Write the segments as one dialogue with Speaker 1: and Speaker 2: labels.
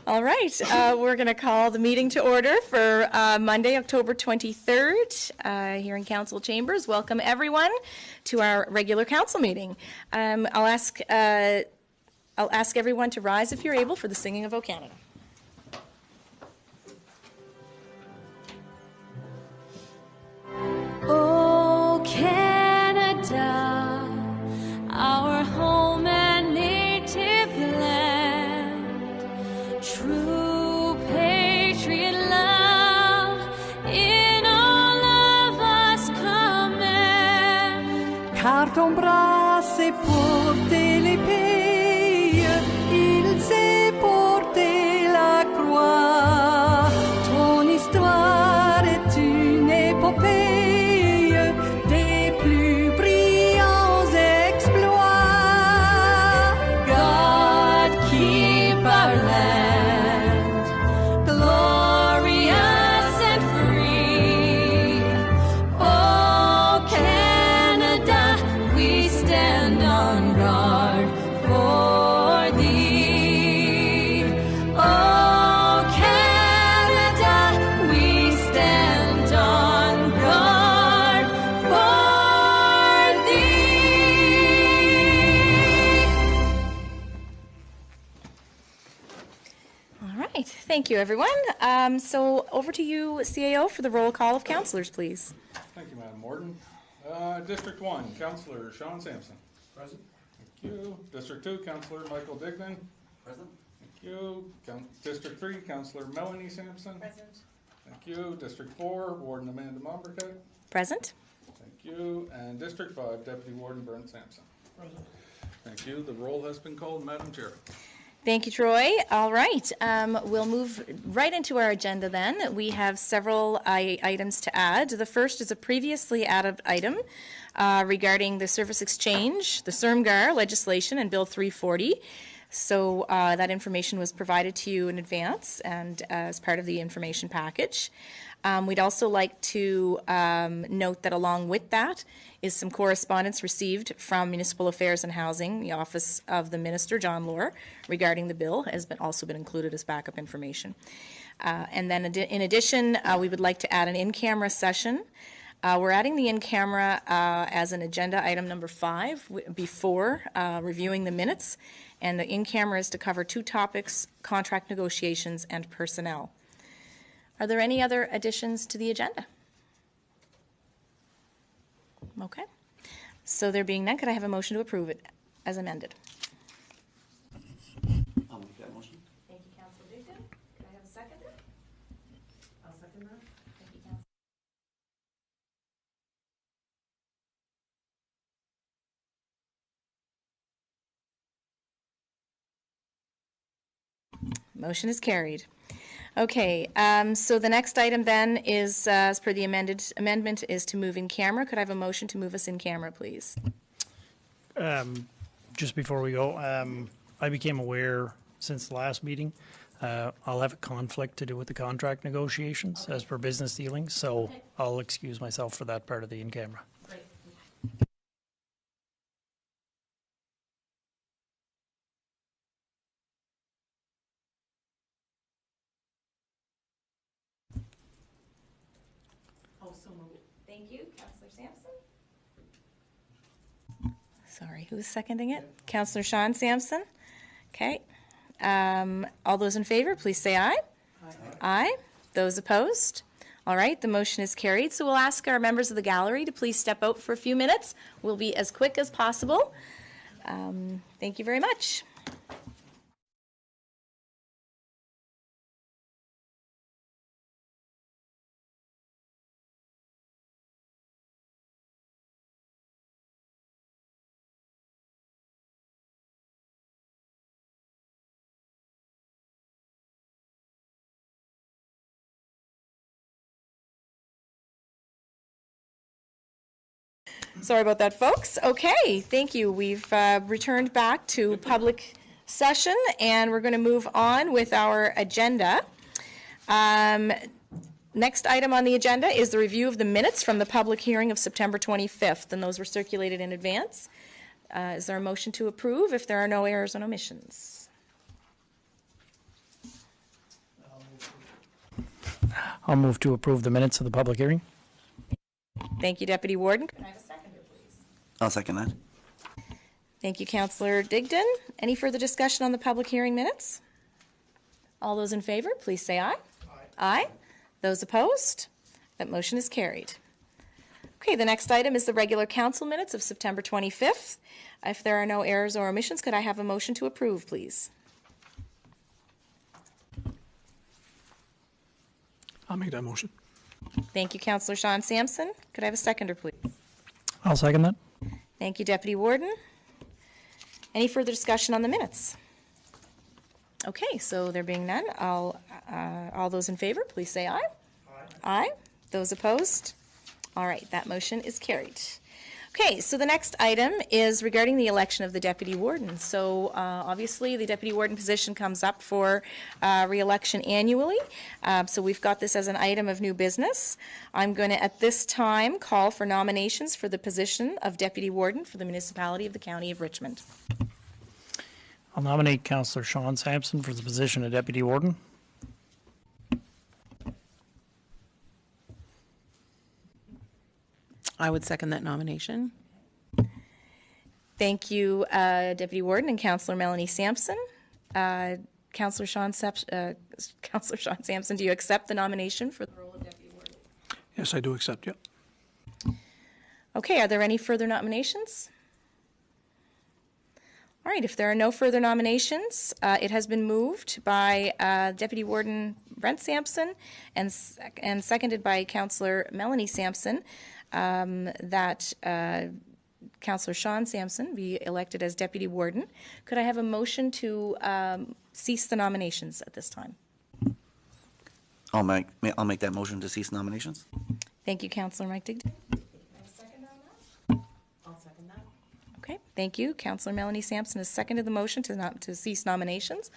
Speaker 1: All right, we're going to call the meeting to order for Monday, October 23rd, here in Council Chambers. Welcome, everyone, to our regular council meeting. I'll ask everyone to rise if you're able for the singing of O Canada.
Speaker 2: O Canada, our home and native land, true patriot love in all of us command.
Speaker 3: Car ton bras s'est porté l'épée, il s'est porté la croix. Ton histoire est une épopée.
Speaker 1: Thank you, everyone. So over to you, CAO, for the roll call of councillors, please.
Speaker 4: Thank you, Madam Warden. District 1, Councillor Sean Sampson.
Speaker 5: Present.
Speaker 4: Thank you. District 2, Councillor Michael Dignan.
Speaker 5: Present.
Speaker 4: Thank you. District 3, Councillor Melanie Sampson.
Speaker 2: Present.
Speaker 4: Thank you. District 4, Warden Amanda Momberkite.
Speaker 1: Present.
Speaker 4: Thank you. And District 5, Deputy Warden Brent Sampson.
Speaker 5: Present.
Speaker 4: Thank you. The roll has been called, Madam Chair.
Speaker 1: Thank you, Troy. All right, we'll move right into our agenda then. We have several items to add. The first is a previously added item regarding the Service Exchange, the CERMGAR legislation, and Bill 340. So that information was provided to you in advance and as part of the information package. We'd also like to note that along with that is some correspondence received from Municipal Affairs and Housing, the Office of the Minister, John Lohr, regarding the bill, has also been included as backup information. And then in addition, we would like to add an in-camera session. We're adding the in-camera as an agenda item number 5 before reviewing the minutes. And the in-camera is to cover 2 topics: contract negotiations and personnel. Are there any other additions to the agenda? Okay. So there being none, could I have a motion to approve it as amended?
Speaker 5: I'll make that motion.
Speaker 1: Thank you, Councillor Dignan. Could I have a second?
Speaker 2: I'll second that.
Speaker 1: Thank you, Councillor. Motion is carried. Okay, so the next item then is, as per the amendment, is to move in camera. Could I have a motion to move us in camera, please?
Speaker 6: Just before we go, I became aware since the last meeting, I'll have a conflict to do with the contract negotiations as per business dealings, so I'll excuse myself for that part of the in-camera.
Speaker 1: Great. Also moved. Thank you, Councillor Sampson. Sorry, who's seconding it? Councillor Sean Sampson. Okay. All those in favor, please say aye. Aye. Aye. Those opposed? All right, the motion is carried. So we'll ask our members of the gallery to please step out for a few minutes. We'll be as quick as possible. Thank you very much. Sorry about that, folks. Okay, thank you. We've returned back to public session, and we're going to move on with our agenda. Next item on the agenda is the review of the minutes from the public hearing of September 25th, and those were circulated in advance. Is there a motion to approve if there are no errors and omissions?
Speaker 6: I'll move to approve the minutes of the public hearing.
Speaker 1: Thank you, Deputy Warden. Can I have a seconder, please?
Speaker 5: I'll second that.
Speaker 1: Thank you, Councillor Digdon. Any further discussion on the public hearing minutes? All those in favor, please say aye. Aye. Those opposed? That motion is carried. Okay, the next item is the regular council minutes of September 25th. If there are no errors or omissions, could I have a motion to approve, please?
Speaker 7: I'll make that motion.
Speaker 1: Thank you, Councillor Sean Sampson. Could I have a seconder, please?
Speaker 6: I'll second that.
Speaker 1: Thank you, Deputy Warden. Any further discussion on the minutes? Okay, so there being none, all those in favor, please say aye. Aye. Those opposed? All right, that motion is carried. Okay, so the next item is regarding the election of the Deputy Warden. So obviously, the Deputy Warden position comes up for re-election annually. So we've got this as an item of new business. I'm going to, at this time, call for nominations for the position of Deputy Warden for the Municipality of the County of Richmond.
Speaker 6: I'll nominate Councillor Sean Sampson for the position of Deputy Warden.
Speaker 8: I would second that nomination.
Speaker 1: Thank you, Deputy Warden and Councillor Melanie Sampson. Councillor Sean Sampson, do you accept the nomination for the role of Deputy Warden?
Speaker 7: Yes, I do accept, yep.
Speaker 1: Okay, are there any further nominations? All right, if there are no further nominations, it has been moved by Deputy Warden Brent Sampson and seconded by Councillor Melanie Sampson that Councillor Sean Sampson be elected as Deputy Warden. Could I have a motion to cease the nominations at this time?
Speaker 5: I'll make that motion to cease nominations.
Speaker 1: Thank you, Councillor Mike Digdon.
Speaker 2: I'll second that.
Speaker 1: Okay, thank you. Councillor Melanie Sampson has seconded the motion to cease nominations.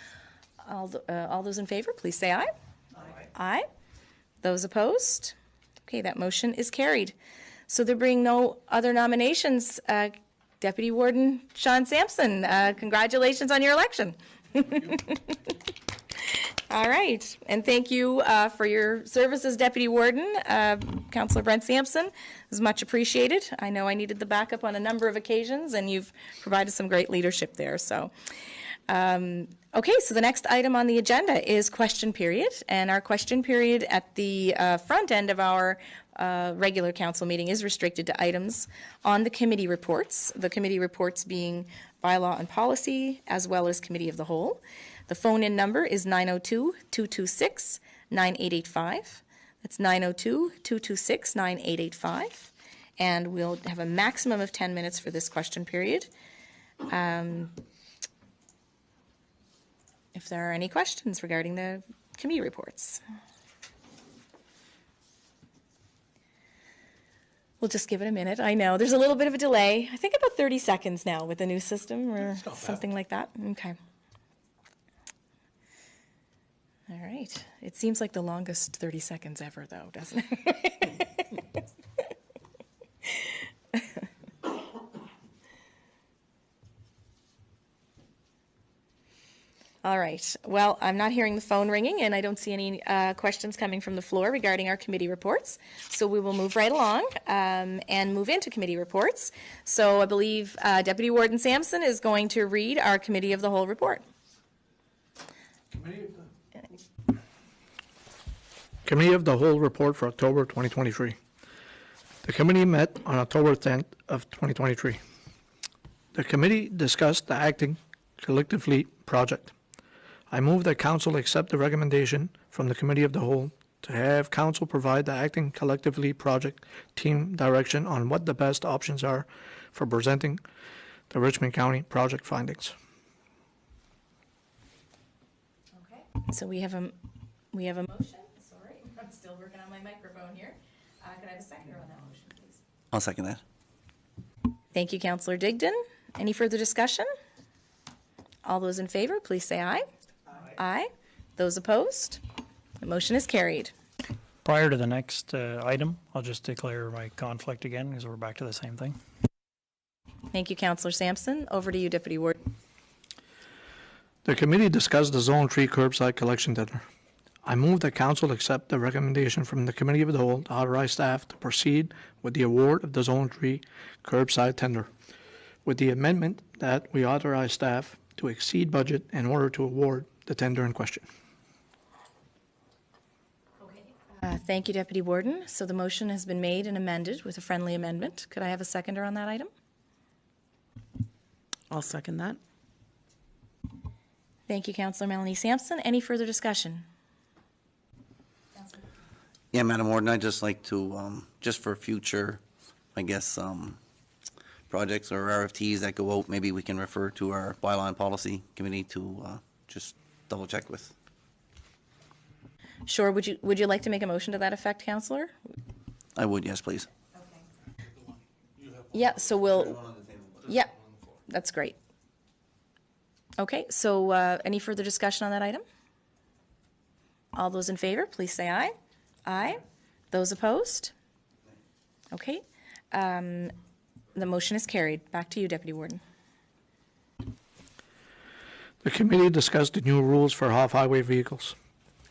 Speaker 1: All those in favor, please say aye. Aye. Aye. Those opposed? Okay, that motion is carried. So there being no other nominations, Deputy Warden Sean Sampson, congratulations on your election. All right, and thank you for your service as Deputy Warden, Councillor Brent Sampson. It was much appreciated. I know I needed the backup on a number of occasions, and you've provided some great leadership there. So, okay, so the next item on the agenda is question period, and our question period at the front end of our regular council meeting is restricted to items on the committee reports, the committee reports being bylaw and policy, as well as committee of the whole. The phone-in number is 902-226-9885. That's 902-226-9885. And we'll have a maximum of 10 minutes for this question period. If there are any questions regarding the committee reports. We'll just give it a minute. I know, there's a little bit of a delay. I think about 30 seconds now with the new system or something like that. Okay. All right. It seems like the longest 30 seconds ever, though, doesn't it? All right. Well, I'm not hearing the phone ringing, and I don't see any questions coming from the floor regarding our committee reports. So we will move right along and move into committee reports. So I believe Deputy Warden Sampson is going to read our Committee of the Whole report.
Speaker 7: Committee of the Whole report for October 2023. The committee met on October 10th of 2023. The committee discussed the Acting Collective Fleet project. I move that Council accept the recommendation from the Committee of the Whole to have Council provide the Acting Collective Fleet project team direction on what the best options are for presenting the Richmond County project findings.
Speaker 1: Okay. So we have a motion. Sorry, I'm still working on my microphone here. Could I have a seconder on that motion, please?
Speaker 5: I'll second that.
Speaker 1: Thank you, Councillor Digdon. Any further discussion? All those in favor, please say aye. Aye. Aye. Those opposed? The motion is carried.
Speaker 6: Prior to the next item, I'll just declare my conflict again because we're back to the same thing.
Speaker 1: Thank you, Councillor Sampson. Over to you, Deputy Warden.
Speaker 7: The committee discussed the Zone 3 curbside collection dinner. I move that council accept the recommendation from the Committee of the Whole to authorize staff to proceed with the award of the Zone 3 curbside tender, with the amendment that we authorize staff to exceed budget in order to award the tender in question.
Speaker 1: Thank you, Deputy Warden. So the motion has been made and amended with a friendly amendment. Could I have a seconder on that item?
Speaker 8: I'll second that.
Speaker 1: Thank you, Councillor Melanie Sampson. Any further discussion?
Speaker 5: Yeah, Madam Warden, I'd just like to, just for future, I guess, projects or RFTs that go out, maybe we can refer to our bylaw and policy committee to just double check with.
Speaker 1: Sure. Would you like to make a motion to that effect, Councillor?
Speaker 5: I would, yes, please.
Speaker 1: Yeah, so we'll, yeah, that's great. Okay, so any further discussion on that item? All those in favor, please say aye. Aye. Those opposed? Okay. The motion is carried. Back to you, Deputy Warden.
Speaker 7: The committee discussed the new rules for off-highway vehicles.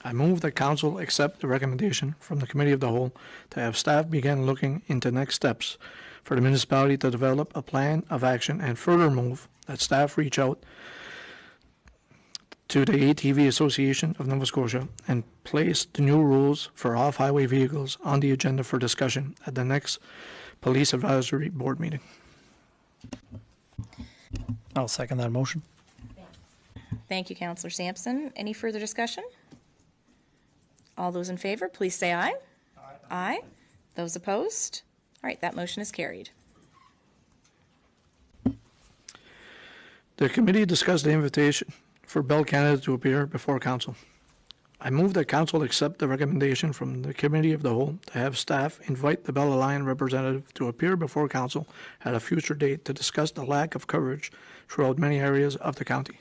Speaker 7: I move that council accept the recommendation from the Committee of the Whole to have staff begin looking into next steps for the municipality to develop a plan of action, and further move that staff reach out to the ATV Association of Nova Scotia and place the new rules for off-highway vehicles on the agenda for discussion at the next Police Advisory Board meeting.
Speaker 6: I'll second that motion.
Speaker 1: Thank you, Councillor Sampson. Any further discussion? All those in favor, please say aye. Aye. Aye. Those opposed? All right, that motion is carried.
Speaker 7: The committee discussed the invitation for Bell Canada to appear before council. I move that council accept the recommendation from the Committee of the Whole to have staff invite the Bell Alliance representative to appear before council at a future date to discuss the lack of coverage throughout many areas of the county.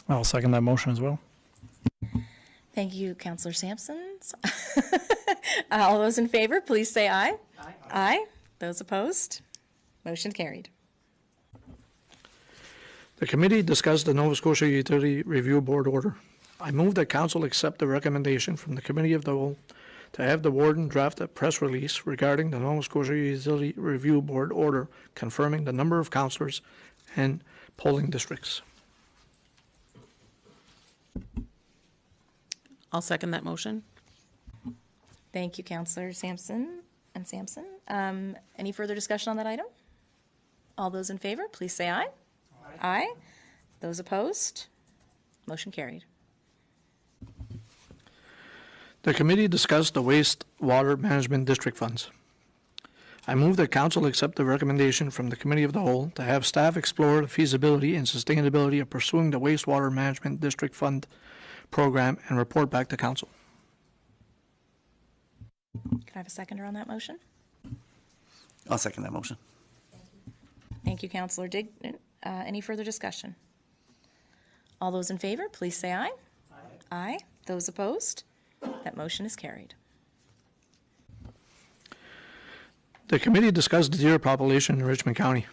Speaker 6: I'll second that motion as well.
Speaker 1: Thank you, Councillor Sampson. All those in favor, please say aye. Aye. Aye. Those opposed? Motion carried.
Speaker 7: The committee discussed the Nova Scotia Utility Review Board order. I move that council accept the recommendation from the Committee of the Whole to have the warden draft a press release regarding the Nova Scotia Utility Review Board order confirming the number of councillors and polling districts.
Speaker 8: I'll second that motion.
Speaker 1: Thank you, Councillor Sampson and Sampson. Any further discussion on that item? All those in favor, please say aye. Aye. Aye. Those opposed? Motion carried.
Speaker 7: The committee discussed the wastewater management district funds. I move that council accept the recommendation from the Committee of the Whole to have staff explore the feasibility and sustainability of pursuing the wastewater management district fund program and report back to council.
Speaker 1: Can I have a seconder on that motion?
Speaker 5: I'll second that motion.
Speaker 1: Thank you, Councillor Dignan. Any further discussion? All those in favor, please say aye. Aye. Aye. Those opposed? That motion is carried.
Speaker 7: The committee discussed the deer population in Richmond County.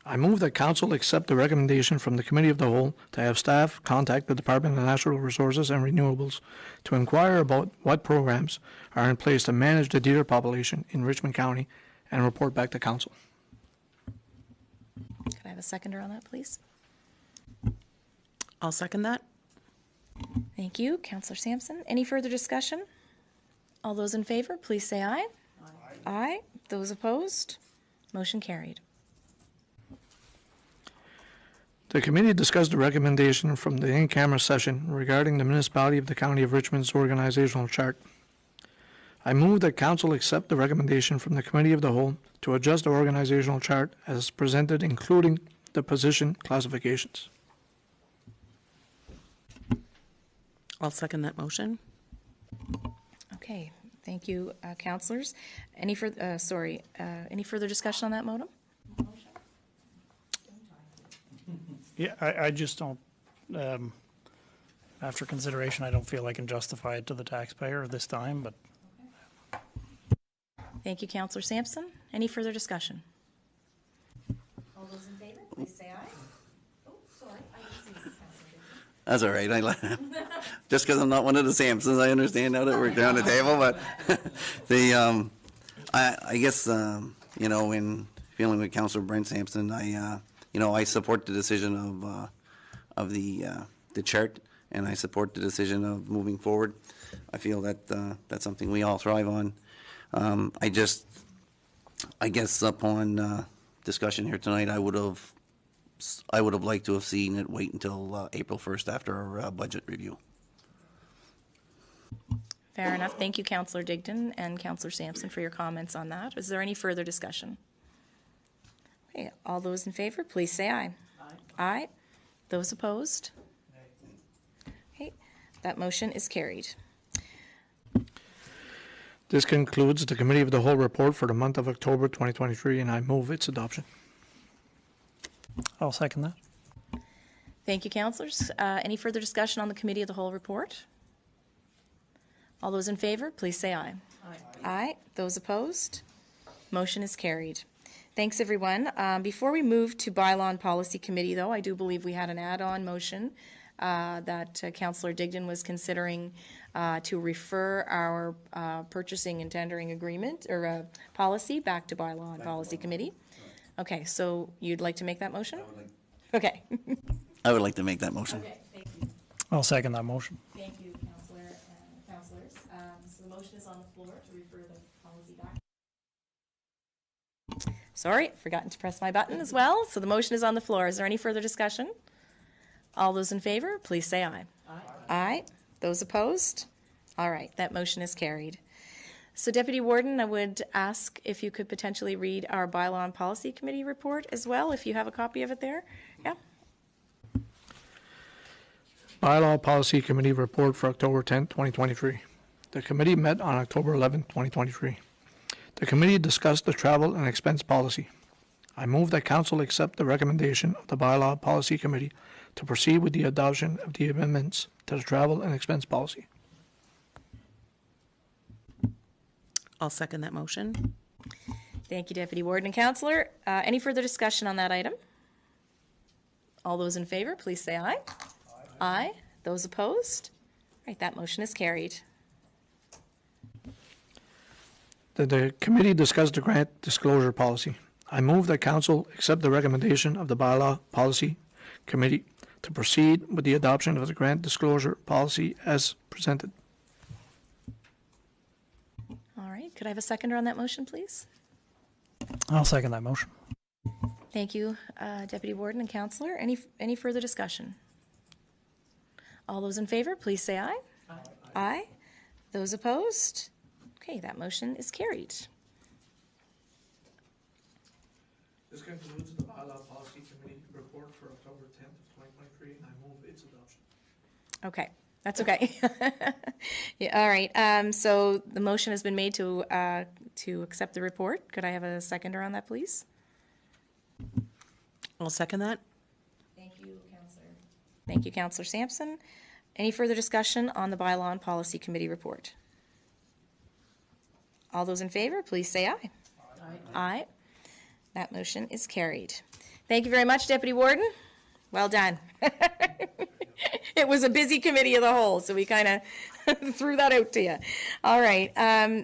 Speaker 7: I move that council accept the recommendation from the Committee of the Whole to have staff contact the Department of Natural Resources and Renewables to inquire about what programs are in place to manage the deer population in Richmond County and report back to council.
Speaker 1: Can I have a seconder on that, please?
Speaker 8: I'll second that.
Speaker 1: Thank you, Councillor Sampson. Any further discussion? All those in favor, please say aye. Aye. Aye. Those opposed? Motion carried.
Speaker 7: The committee discussed the recommendation from the in-camera session regarding the municipality of the County of Richmond's organizational chart. I move that council accept the recommendation from the Committee of the Whole to adjust the organizational chart as presented, including the position classifications.
Speaker 8: I'll second that motion.
Speaker 1: Okay, thank you, councillors. Any further, any further discussion on that motion?
Speaker 6: Yeah, I just don't, after consideration, I don't feel I can justify it to the taxpayer this time, but.
Speaker 1: Thank you, Councillor Sampson. Any further discussion? All those in favor, please say aye. Oh, sorry, I didn't see you, Councillor
Speaker 5: That's all right. Just because I'm not one of the Sampsons, I understand how that worked around the table, but I guess, you know, in feeling with Councillor Brent Sampson, I support the decision of the chart, and I support the decision of moving forward. I feel that that's something we all thrive on. I guess upon discussion here tonight, I would have liked to have seen it wait until April 1st after our budget review.
Speaker 1: Fair enough. Thank you, Councillor Digdon and Councillor Sampson, for your comments on that. Is there any further discussion? Okay, all those in favor, please say aye. Aye. Those opposed? Okay, that motion is carried.
Speaker 7: This concludes the Committee of the Whole report for the month of October 2023, and I move its adoption.
Speaker 6: I'll second that.
Speaker 1: Thank you, councillors. Any further discussion on the Committee of the Whole report? All those in favor, please say aye. Aye. Aye. Those opposed? Motion is carried. Thanks, everyone. Before we move to Bylaw and Policy Committee, though, I do believe we had an add-on motion that Councillor Digdon was considering to refer our purchasing and tendering agreement or policy back to Bylaw and Policy Committee. Okay, so you'd like to make that motion? Okay.
Speaker 5: I would like to make that motion.
Speaker 1: Okay, thank you.
Speaker 6: I'll second that motion.
Speaker 1: Thank you, Councillor and Councillors. So the motion is on the floor to refer the policy back. Sorry, forgotten to press my button as well. So the motion is on the floor. Is there any further discussion? All those in favor, please say aye. Aye. Aye. Those opposed? All right, that motion is carried. So Deputy Warden, I would ask if you could potentially read our Bylaw and Policy Committee report as well, if you have a copy of it there. Yeah.
Speaker 7: Bylaw Policy Committee report for October 10, 2023. The committee met on October 11, 2023. The committee discussed the travel and expense policy. I move that Council accept the recommendation of the Bylaw Policy Committee to proceed with the adoption of the amendments to the travel and expense policy.
Speaker 8: I'll second that motion.
Speaker 1: Thank you, Deputy Warden and Councillor. Any further discussion on that item? All those in favor, please say aye. Aye. Aye. Those opposed? All right, that motion is carried.
Speaker 7: The committee discussed the grant disclosure policy. I move that Council accept the recommendation of the Bylaw Policy Committee to proceed with the adoption of the grant disclosure policy as presented.
Speaker 1: All right, could I have a seconder on that motion, please?
Speaker 6: I'll second that motion.
Speaker 1: Thank you, Deputy Warden and Councillor. Any further discussion? All those in favor, please say aye. Aye. Aye. Those opposed? Okay, that motion is carried.
Speaker 7: This concludes the Bylaw Policy Committee report for October 10th of 2023, and I move its adoption.
Speaker 1: Okay, that's okay. Yeah, all right, so the motion has been made to accept the report. Could I have a seconder on that, please?
Speaker 8: I'll second that.
Speaker 1: Thank you, Councillor. Thank you, Councillor Sampson. Any further discussion on the Bylaw and Policy Committee report? All those in favor, please say aye. Aye. Aye. That motion is carried. Thank you very much, Deputy Warden. Well done. It was a busy committee of the whole, so we kind of threw that out to you. All right.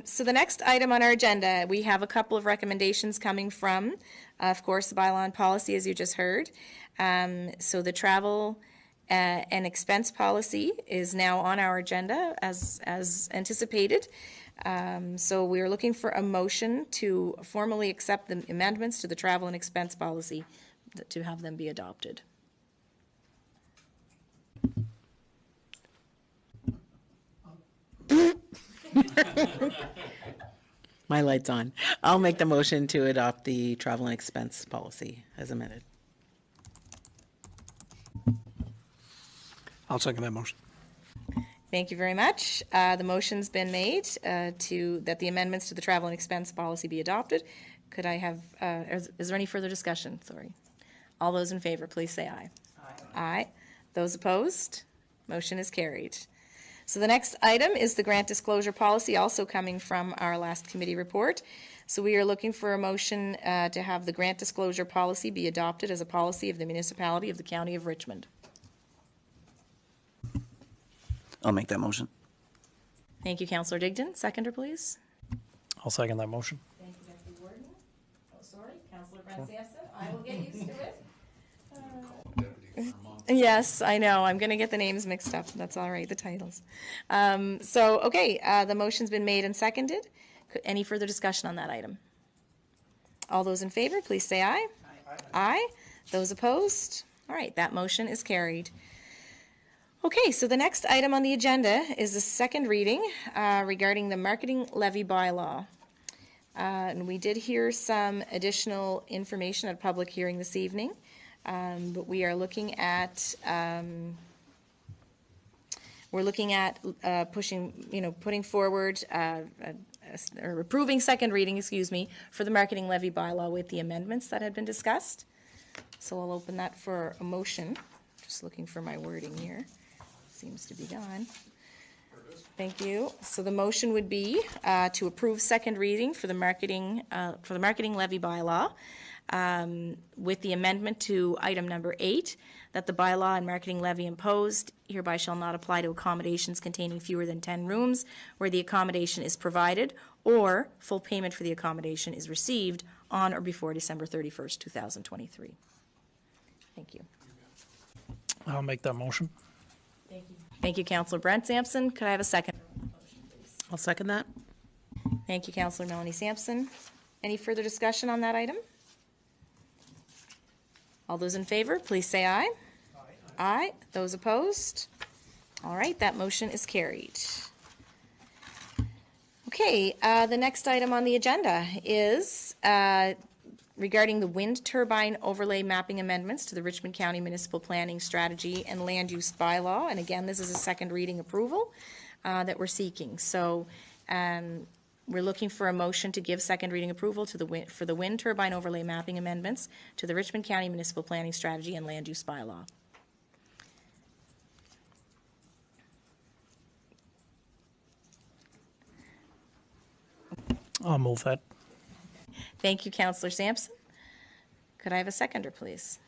Speaker 1: So the next item on our agenda, we have a couple of recommendations coming from, of course, the Bylaw and Policy, as you just heard. So the travel and expense policy is now on our agenda as anticipated. So we are looking for a motion to formally accept the amendments to the travel and expense policy to have them be adopted.
Speaker 8: My light's on. I'll make the motion to adopt the travel and expense policy as amended.
Speaker 7: I'll second that motion.
Speaker 1: Thank you very much. The motion's been made that the amendments to the travel and expense policy be adopted. Could I have, is there any further discussion? Sorry. All those in favor, please say aye. Aye. Aye. Those opposed? Motion is carried. So the next item is the grant disclosure policy, also coming from our last committee report. So we are looking for a motion to have the grant disclosure policy be adopted as a policy of the municipality of the County of Richmond.
Speaker 5: I'll make that motion.
Speaker 1: Thank you, Councillor Digdon. Seconder, please.
Speaker 6: I'll second that motion.
Speaker 1: Thank you, Deputy Warden. Oh, sorry, Councillor Brent Sampson. I will get used to it. Yes, I know. I'm going to get the names mixed up. That's all right, the titles. The motion's been made and seconded. Any further discussion on that item? All those in favor, please say aye. Aye. Aye. Those opposed? All right, that motion is carried. Okay, so the next item on the agenda is the second reading regarding the marketing levy bylaw. And we did hear some additional information at a public hearing this evening, but we are looking at putting forward or approving second reading, for the marketing levy bylaw with the amendments that had been discussed. So I'll open that for a motion. Just looking for my wording here. Seems to be gone. Thank you. So the motion would be to approve second reading for the marketing levy bylaw with the amendment to item number 8, that the bylaw and marketing levy imposed hereby shall not apply to accommodations containing fewer than 10 rooms where the accommodation is provided or full payment for the accommodation is received on or before December 31st, 2023. Thank you.
Speaker 6: I'll make that motion.
Speaker 1: Thank you, Councillor Brent Sampson. Could I have a second?
Speaker 8: I'll second that.
Speaker 1: Thank you, Councillor Melanie Sampson. Any further discussion on that item? All those in favor, please say aye. Aye. Aye. Those opposed? All right, that motion is carried. Okay, the next item on the agenda is regarding the wind turbine overlay mapping amendments to the Richmond County Municipal Planning Strategy and Land Use Bylaw. And again, this is a second reading approval that we're seeking. So we're looking for a motion to give second reading approval to for the wind turbine overlay mapping amendments to the Richmond County Municipal Planning Strategy and Land Use Bylaw.
Speaker 6: I'll move that.
Speaker 1: Thank you, Councillor Sampson. Could I have a seconder, please?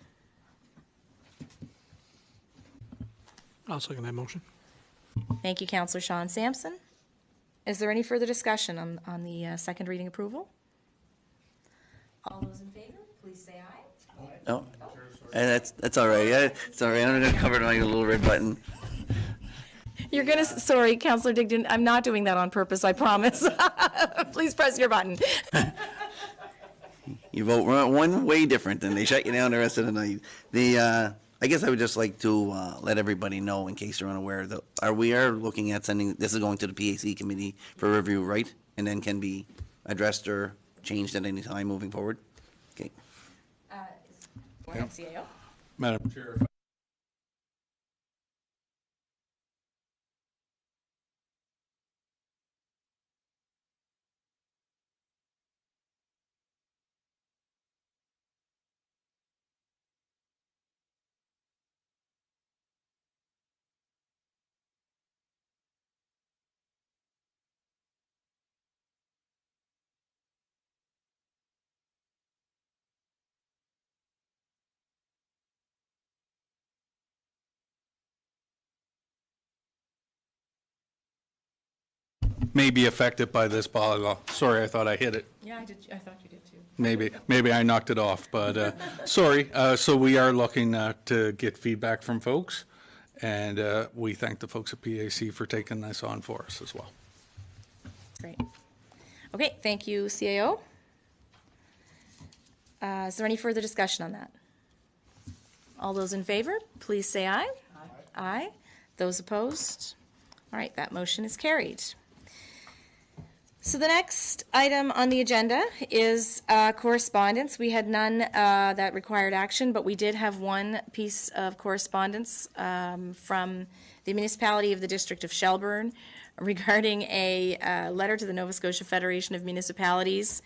Speaker 7: I'll second that motion.
Speaker 1: Thank you, Councillor Sean Sampson. Is there any further discussion on the second reading approval? All those in favor, please say aye.
Speaker 5: Oh, that's all right. Yeah, it's all right. I'm going to cover my little red button.
Speaker 1: You're going to, sorry, Councillor Digdon, I'm not doing that on purpose, I promise. Please press your button.
Speaker 5: You vote one way different, and they shut you down the rest of the night. I guess I would just like to let everybody know, in case you're unaware, that we are looking at sending, this is going to the PAC committee for review, right? And then can be addressed or changed at any time moving forward? Okay.
Speaker 1: CAO.
Speaker 4: Madam Chair, may be affected by this bylaw. Sorry, I thought I hit it.
Speaker 1: Yeah, I thought you did too.
Speaker 4: Maybe I knocked it off, but sorry. So we are looking to get feedback from folks, and we thank the folks at PAC for taking this on for us as well.
Speaker 1: Great. Okay, thank you, CAO. Is there any further discussion on that? All those in favor, please say aye. Aye. Aye. Those opposed? All right, that motion is carried. So the next item on the agenda is correspondence. We had none that required action, but we did have one piece of correspondence from the Municipality of the District of Shelburne regarding a letter to the Nova Scotia Federation of Municipalities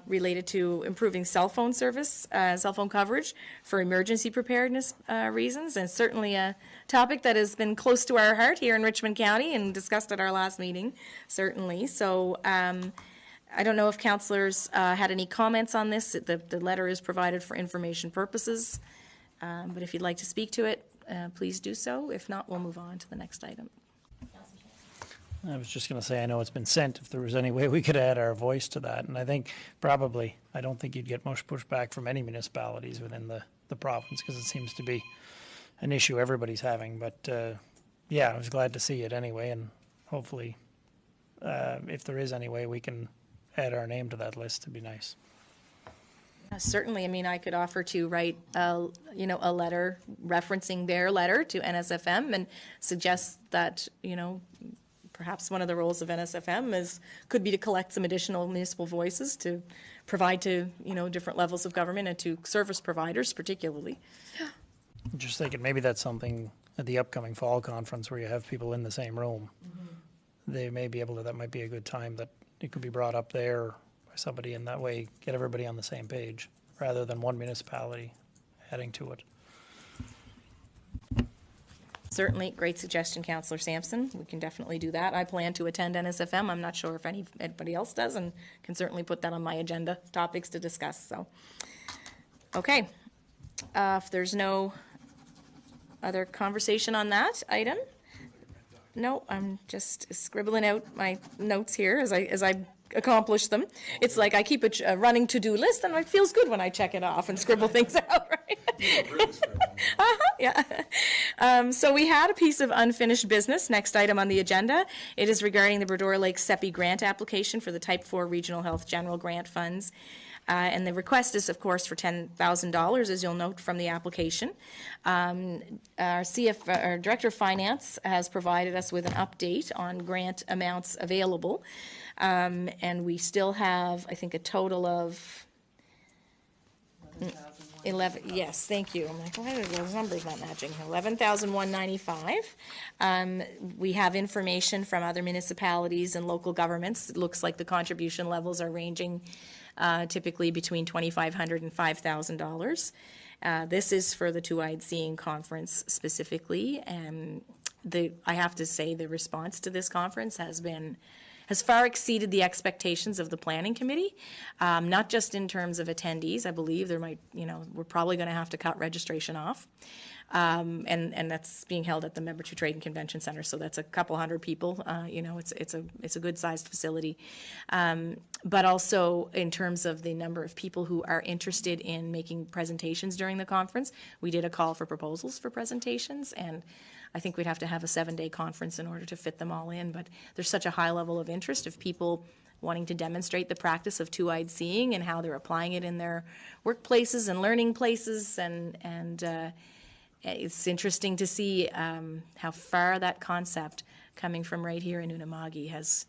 Speaker 1: related to improving cell phone service, cell phone coverage for emergency preparedness reasons, and certainly a topic that has been close to our heart here in Richmond County and discussed at our last meeting, certainly. So I don't know if councillors had any comments on this. The letter is provided for information purposes, but if you'd like to speak to it, please do so. If not, we'll move on to the next item.
Speaker 6: I was just going to say, I know it's been sent, if there was any way we could add our voice to that. And I think probably, I don't think you'd get much pushback from any municipalities within the province, because it seems to be an issue everybody's having. But yeah, I was glad to see it anyway, and hopefully if there is any way we can add our name to that list, it'd be nice.
Speaker 1: Certainly, I mean, I could offer to write, a letter referencing their letter to NSFM and suggest that, perhaps one of the roles of NSFM could be to collect some additional municipal voices to provide to, different levels of government and to service providers particularly.
Speaker 6: Just thinking maybe that's something at the upcoming fall conference where you have people in the same room. They may be able to, that might be a good time that it could be brought up there by somebody, in that way get everybody on the same page rather than one municipality adding to it.
Speaker 1: Certainly, great suggestion, Councillor Sampson. We can definitely do that. I plan to attend NSFM. I'm not sure if anybody else does, and can certainly put that on my agenda, topics to discuss. So, okay. If there's no other conversation on that item, no, I'm just scribbling out my notes here as I accomplish them. It's like I keep a running to-do list, and it feels good when I check it off and scribble things out, right? Yeah. So we had a piece of unfinished business. Next item on the agenda. It is regarding the Bredor Lake SEPI grant application for the Type 4 Regional Health General Grant Funds. And the request is, of course, for $10,000, as you'll note from the application. Our Director of Finance has provided us with an update on grant amounts available. And we still have, I think, a total of 11. Yes, thank you. I'm like, why are those numbers not matching? 11,195. We have information from other municipalities and local governments. It looks like the contribution levels are ranging typically between $2,500 and $5,000. This is for the Two-Eyed Seeing Conference specifically, and I have to say the response to this conference has far exceeded the expectations of the planning committee, not just in terms of attendees. I believe we're probably going to have to cut registration off. And that's being held at the Member to Trade and Convention Center, so that's a couple hundred people. It's a good sized facility, but also in terms of the number of people who are interested in making presentations during the conference. We did a call for proposals for presentations, and I think we'd have to have a 7-day conference in order to fit them all in. But there's such a high level of interest of people wanting to demonstrate the practice of two-eyed seeing and how they're applying it in their workplaces and learning places, and it's interesting to see how far that concept, coming from right here in Unama'ki, has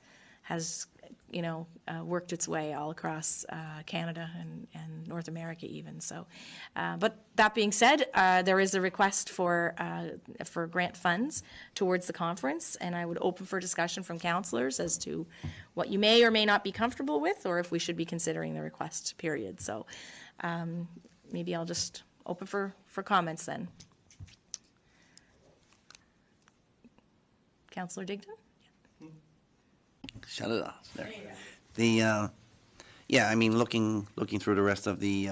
Speaker 1: worked its way all across Canada and North America even. So, but that being said, there is a request for grant funds towards the conference, and I would open for discussion from councillors as to what you may or may not be comfortable with, or if we should be considering the request period. So maybe I'll just open for comments then. Councillor Digdon?
Speaker 5: Shut it off. There. Yeah, I mean, looking through the rest of the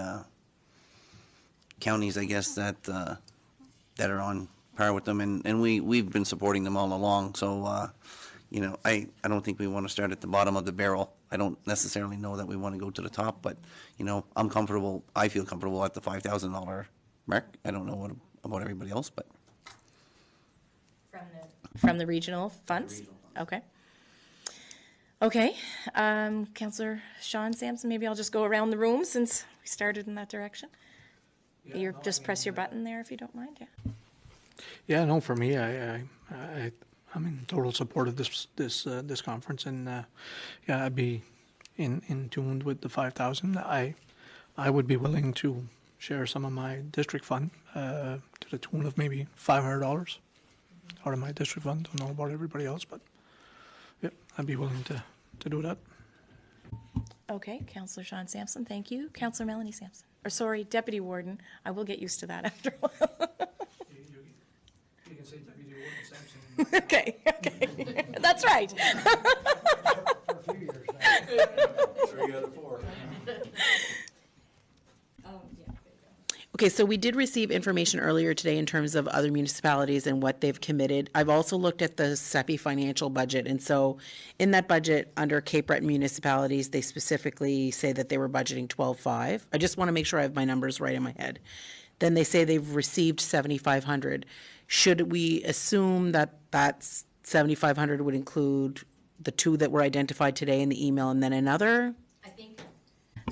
Speaker 5: counties, I guess that are on par with them, and we've been supporting them all along. So, I don't think we want to start at the bottom of the barrel. I don't necessarily know that we want to go to the top, but I'm comfortable. I feel comfortable at the $5,000 mark. I don't know about everybody else, but
Speaker 1: from the regional funds. Okay. Okay, Councillor Sean Sampson, maybe I'll just go around the room since we started in that direction. Just press your button there if you don't mind.
Speaker 7: Yeah, no, for me, I'm in total support of this conference, and yeah, I'd be in tune with the 5,000. I would be willing to share some of my district fund to the tune of maybe $500 out of my district fund. Don't know about everybody else, but yeah, I'd be willing to do that.
Speaker 1: Okay, Councillor Sean Sampson, thank you. Councillor Melanie Sampson, or sorry, Deputy Warden. I will get used to that after a while.
Speaker 7: You can say Deputy Warden Sampson.
Speaker 1: Okay, that's right.
Speaker 7: For a few years now.
Speaker 4: 3 out of 4.
Speaker 8: Okay, so we did receive information earlier today in terms of other municipalities and what they've committed. I've also looked at the SEPI financial budget, and so in that budget, under Cape Breton municipalities, they specifically say that they were budgeting 12.5. I just want to make sure I have my numbers right in my head. Then they say they've received 7,500. Should we assume that that's 7,500 would include the two that were identified today in the email and then another?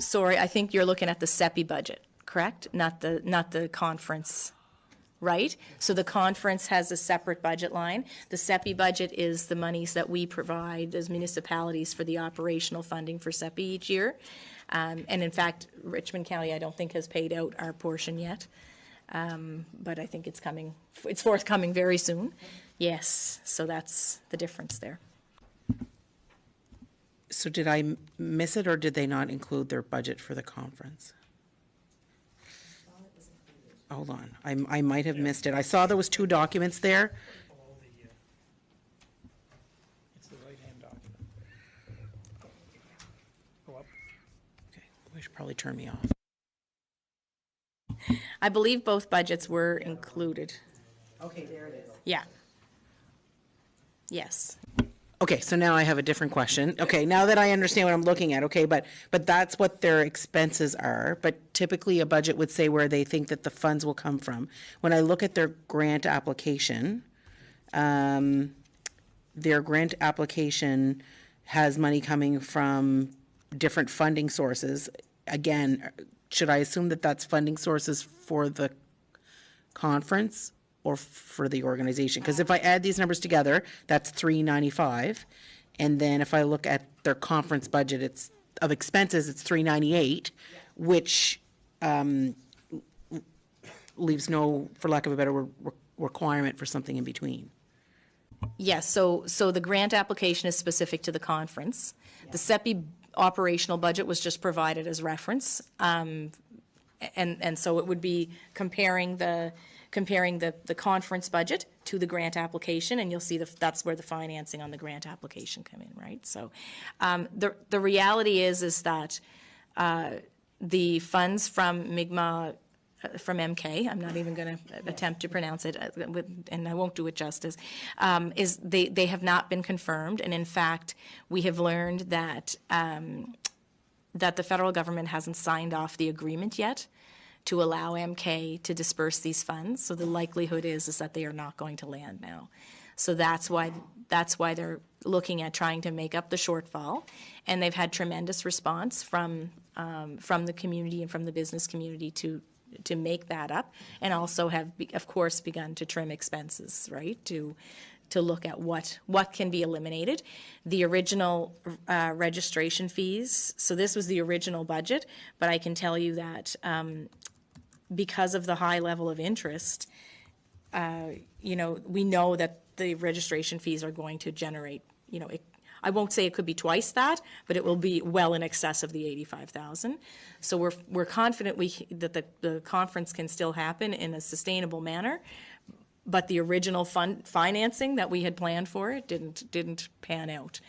Speaker 1: Sorry, I think you're looking at the SEPI budget, correct? Not the conference, right? So the conference has a separate budget line. The SEPI budget is the monies that we provide as municipalities for the operational funding for SEPI each year. And in fact, Richmond County, I don't think has paid out our portion yet. But I think it's forthcoming very soon. Yes, so that's the difference there.
Speaker 8: So did I miss it, or did they not include their budget for the conference? Hold on, I might have missed it. I saw there was two documents there.
Speaker 6: It's the right-hand document. Go up.
Speaker 8: Okay, we should probably turn me off.
Speaker 1: I believe both budgets were included.
Speaker 8: Okay, there it is.
Speaker 1: Yeah. Yes.
Speaker 8: Okay, so now I have a different question. Okay, now that I understand what I'm looking at, okay, but that's what their expenses are. But typically a budget would say where they think that the funds will come from. When I look at their grant application has money coming from different funding sources. Again, should I assume that that's funding sources for the conference or for the organization? Because if I add these numbers together, that's 395, and then if I look at their conference budget, it's of expenses, it's 398, which leaves no, for lack of a better word, requirement for something in between.
Speaker 1: Yes, so the grant application is specific to the conference. The SEPI operational budget was just provided as reference, and so it would be comparing the conference budget to the grant application, and you'll see that's where the financing on the grant application come in, right? So the reality is that the funds from Mi'kmaq, from MK, I'm not even going to attempt to pronounce it, and I won't do it justice, is they have not been confirmed, and in fact, we have learned that that the federal government hasn't signed off the agreement yet to allow MK to disperse these funds. So the likelihood is that they are not going to land now. So that's why they're looking at trying to make up the shortfall, and they've had tremendous response from the community and from the business community to make that up, and also have, of course, begun to trim expenses, right, to look at what can be eliminated. The original registration fees, so this was the original budget, but I can tell you that because of the high level of interest, we know that the registration fees are going to generate, I won't say it could be twice that, but it will be well in excess of the 85,000. So we're confident that the conference can still happen in a sustainable manner, but the original financing that we had planned for it didn't pan out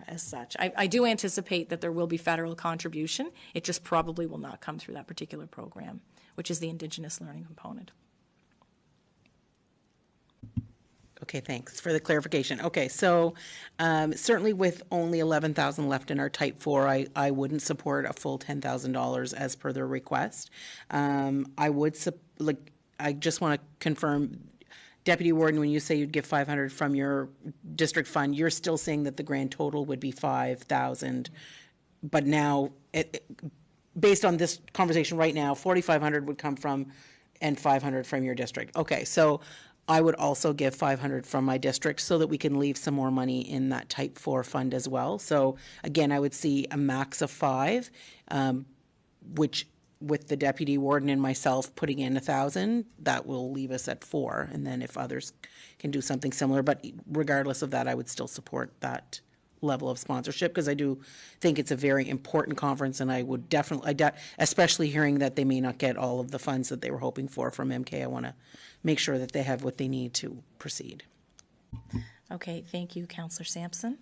Speaker 1: as such. I do anticipate that there will be federal contribution. It just probably will not come through that particular program, which is the Indigenous learning component.
Speaker 8: Okay, thanks for the clarification. Okay, so certainly with only 11,000 left in our Type 4, I wouldn't support a full $10,000 as per their request. I just want to confirm, Deputy Warden, when you say you'd give 500 from your district fund, you're still saying that the grand total would be 5,000, but now, based on this conversation right now, 4,500 would come from, and 500 from your district. Okay, so I would also give 500 from my district so that we can leave some more money in that Type 4 fund as well. So again, I would see a max of 5, which with the deputy warden and myself putting in 1,000, that will leave us at 4. And then if others can do something similar, but regardless of that, I would still support that level of sponsorship, because I do think it's a very important conference, and I would definitely, especially hearing that they may not get all of the funds that they were hoping for from MK, I want to make sure that they have what they need to proceed.
Speaker 1: Okay, thank you, Councillor Sampson.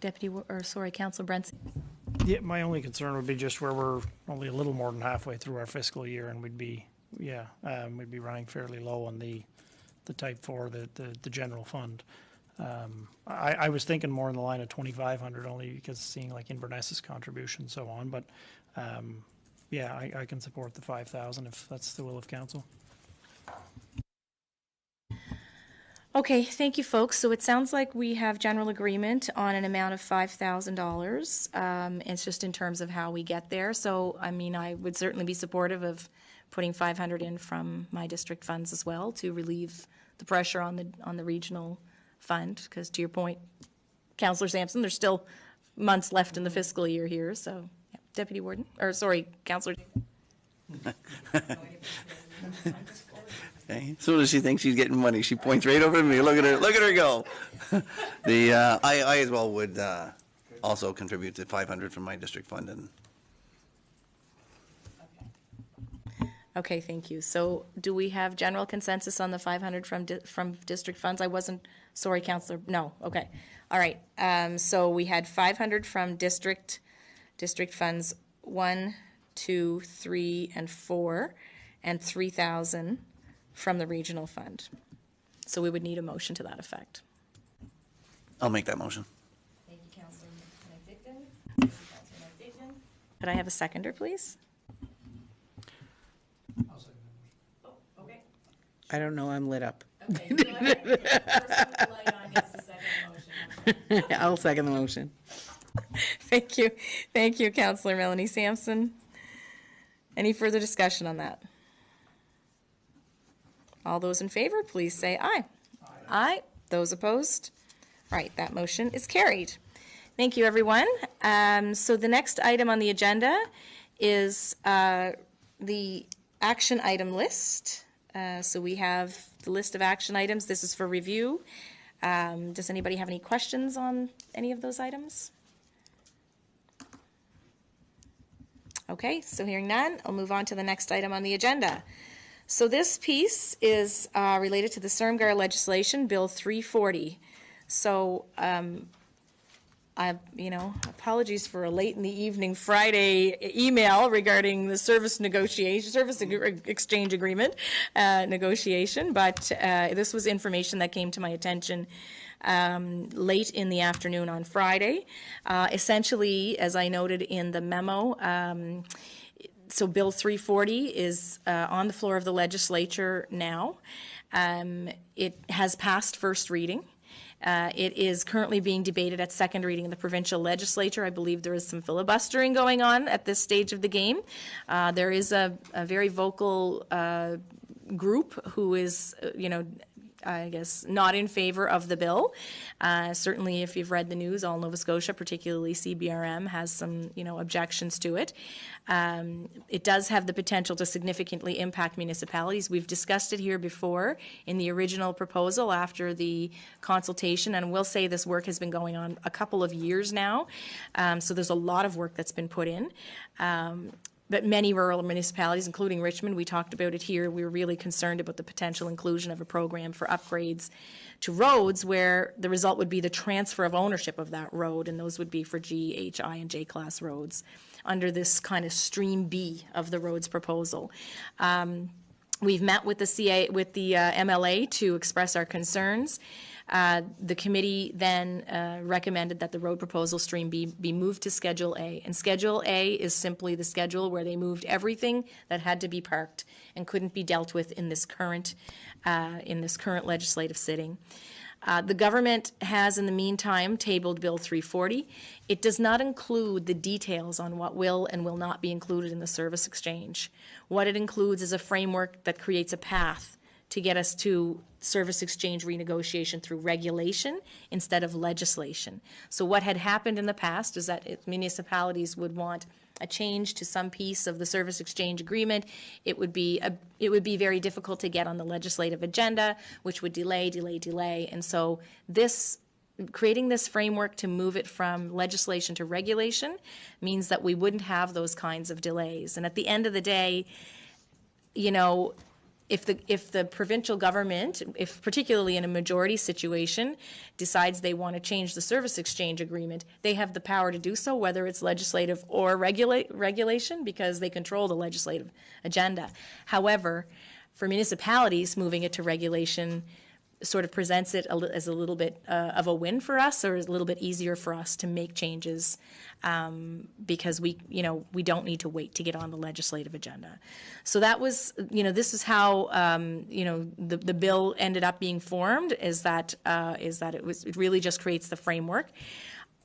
Speaker 1: Councillor Brentson.
Speaker 6: Yeah, my only concern would be just where we're only a little more than halfway through our fiscal year, and we'd be running fairly low on the type 4, the general fund. I was thinking more in the line of 2,500 only because seeing like Inverness's contribution and so on, but I can support the 5,000 if that's the will of council.
Speaker 1: Okay, thank you, folks. So it sounds like we have general agreement on an amount of $5,000. It's just in terms of how we get there. So, I mean, I would certainly be supportive of putting 500 in from my district funds as well to relieve the pressure on the regional fund. Because to your point, Councillor Sampson, there's still months left in the fiscal year here. So, yeah. Deputy Warden, or sorry, Councillor.
Speaker 5: Okay. As soon as she thinks she's getting money, she points right over to me. Look at her go. I as well would also contribute to 500 from my district fund. And
Speaker 1: Okay, thank you. So do we have general consensus on the 500 from district funds? I wasn't, sorry, Councillor, no, okay. All right, so we had 500 from district funds 1, 2, 3, and 4, and 3,000 from the regional fund. So we would need a motion to that effect.
Speaker 5: I'll make that motion.
Speaker 1: Thank you, Councillor McDignan. Could I have a seconder, please? Okay.
Speaker 8: I don't know, I'm lit up.
Speaker 1: Okay, go ahead. First one with the light on gets to second the motion.
Speaker 8: I'll second the motion.
Speaker 1: Thank you. Thank you, Councillor Melanie Sampson. Any further discussion on that? All those in favor, please say aye. Aye. Those opposed? All right, that motion is carried. Thank you, everyone. So the next item on the agenda is the action item list. So we have the list of action items. This is for review. Does anybody have any questions on any of those items? Okay, so hearing none, I'll move on to the next item on the agenda. So this piece is related to the Sermgar legislation, Bill 340. So, apologies for a late in the evening Friday email regarding the service exchange agreement negotiation, but this was information that came to my attention late in the afternoon on Friday. Essentially, as I noted in the memo, so Bill 340 is on the floor of the legislature now. It has passed first reading. It is currently being debated at second reading in the provincial legislature. I believe there is some filibustering going on at this stage of the game. There is a very vocal group who is, I guess, not in favor of the bill. Certainly, if you've read the news, all Nova Scotia, particularly CBRM, has some, objections to it. It does have the potential to significantly impact municipalities. We've discussed it here before in the original proposal after the consultation, and we'll say this work has been going on a couple of years now. So there's a lot of work that's been put in. But many rural municipalities, including Richmond, we talked about it here, we were really concerned about the potential inclusion of a program for upgrades to roads where the result would be the transfer of ownership of that road, and those would be for G, H, I, and J class roads under this kind of stream B of the roads proposal. We've met with the MLA to express our concerns. The committee then recommended that the road proposal stream be moved to Schedule A. And Schedule A is simply the schedule where they moved everything that had to be parked and couldn't be dealt with in this current legislative sitting. The government has, in the meantime, tabled Bill 340. It does not include the details on what will and will not be included in the service exchange. What it includes is a framework that creates a path to get us to service exchange renegotiation through regulation instead of legislation. So what had happened in the past is that if municipalities would want a change to some piece of the service exchange agreement, it would be very difficult to get on the legislative agenda, which would delay. And so creating this framework to move it from legislation to regulation means that we wouldn't have those kinds of delays. And at the end of the day, if the provincial government, if particularly in a majority situation, decides they want to change the service exchange agreement, they have the power to do so, whether it's legislative or regulation, because they control the legislative agenda. However, for municipalities, moving it to regulation sort of presents it as a little bit of a win for us, or is a little bit easier for us to make changes, because we don't need to wait to get on the legislative agenda. So that was, this is how, the bill ended up being formed, is that it really just creates the framework.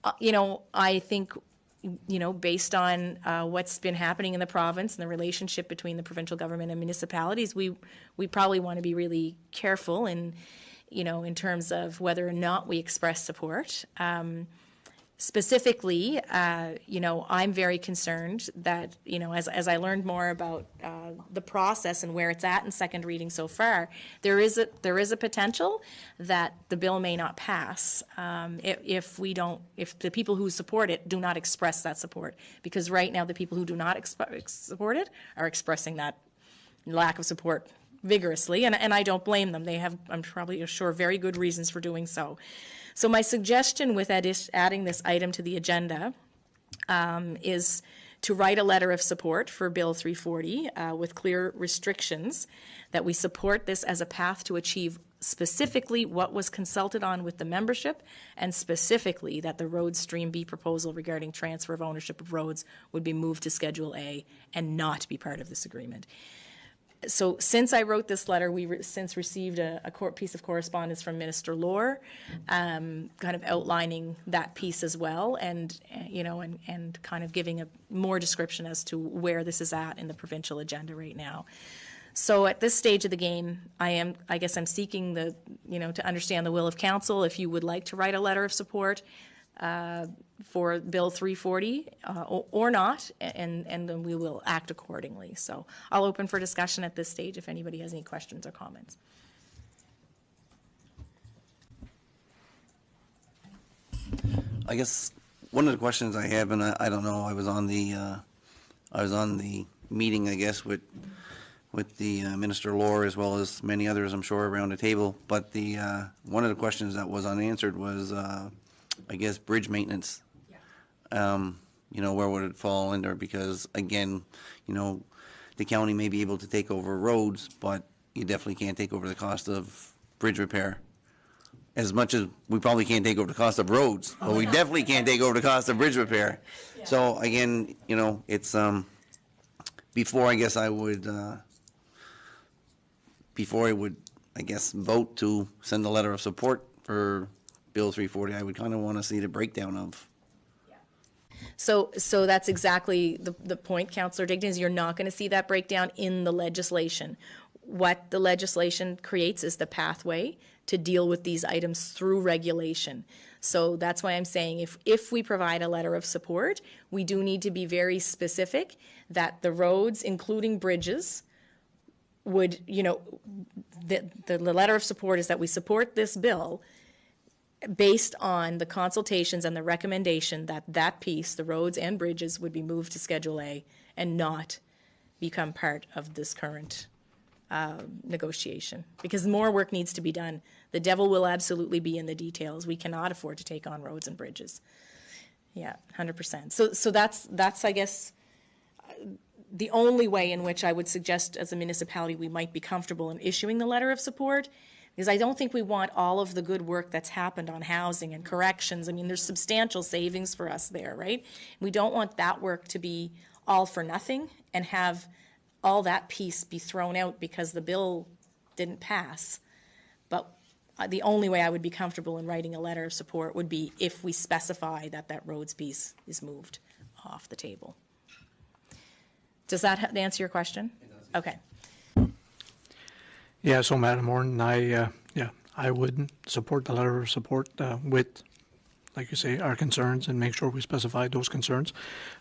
Speaker 1: I think, based on what's been happening in the province and the relationship between the provincial government and municipalities, we probably want to be really careful in terms of whether or not we express support. Specifically, I'm very concerned that, as I learned more about the process and where it's at in second reading so far, there is a potential that the bill may not pass if the people who support it do not express that support. Because right now, the people who do not support it are expressing that lack of support vigorously, and I don't blame them. They have, I'm probably sure, very good reasons for doing so. So my suggestion with adding this item to the agenda is to write a letter of support for Bill 340 with clear restrictions, that we support this as a path to achieve specifically what was consulted on with the membership, and specifically that the road stream B proposal regarding transfer of ownership of roads would be moved to Schedule A and not be part of this agreement. So since I wrote this letter, we since received a piece of correspondence from Minister Lohr, kind of outlining that piece as well, and and kind of giving a more description as to where this is at in the provincial agenda right now. So at this stage of the game, I guess I'm seeking to understand the will of council. If you would like to write a letter of support for Bill 340 or not, and then we will act accordingly. So I'll open for discussion at this stage if anybody has any questions or comments.
Speaker 5: I guess one of the questions I have, and I don't know, I was on the meeting, I guess, with the Minister Lohr, as well as many others, I'm sure, around the table. But the one of the questions that was unanswered was, I guess, bridge maintenance. Where would it fall under? Because again, the county may be able to take over roads, but you definitely can't take over the cost of bridge repair. As much as we probably can't take over the cost of roads, but we definitely can't take over the cost of bridge repair. Yeah. So again, it's before I would, I guess, vote to send a letter of support for Bill 340, I would kind of want to see the breakdown of.
Speaker 1: So that's exactly the point, Councillor Digdon, is you're not going to see that breakdown in the legislation. What the legislation creates is the pathway to deal with these items through regulation. So that's why I'm saying if we provide a letter of support, we do need to be very specific that the roads, including bridges, would, the letter of support is that we support this bill based on the consultations and the recommendation that that piece, the roads and bridges, would be moved to Schedule A and not become part of this current negotiation. Because more work needs to be done. The devil will absolutely be in the details. We cannot afford to take on roads and bridges. Yeah, 100%. So that's I guess, the only way in which I would suggest as a municipality we might be comfortable in issuing the letter of support, because I don't think we want all of the good work that's happened on housing and corrections. I mean, there's substantial savings for us there, right? We don't want that work to be all for nothing and have all that piece be thrown out because the bill didn't pass. But the only way I would be comfortable in writing a letter of support would be if we specify that that roads piece is moved off the table. Does that answer your question? It does. Okay.
Speaker 7: Yeah, so Madam Warden, I would support the letter of support with, like you say, our concerns, and make sure we specify those concerns.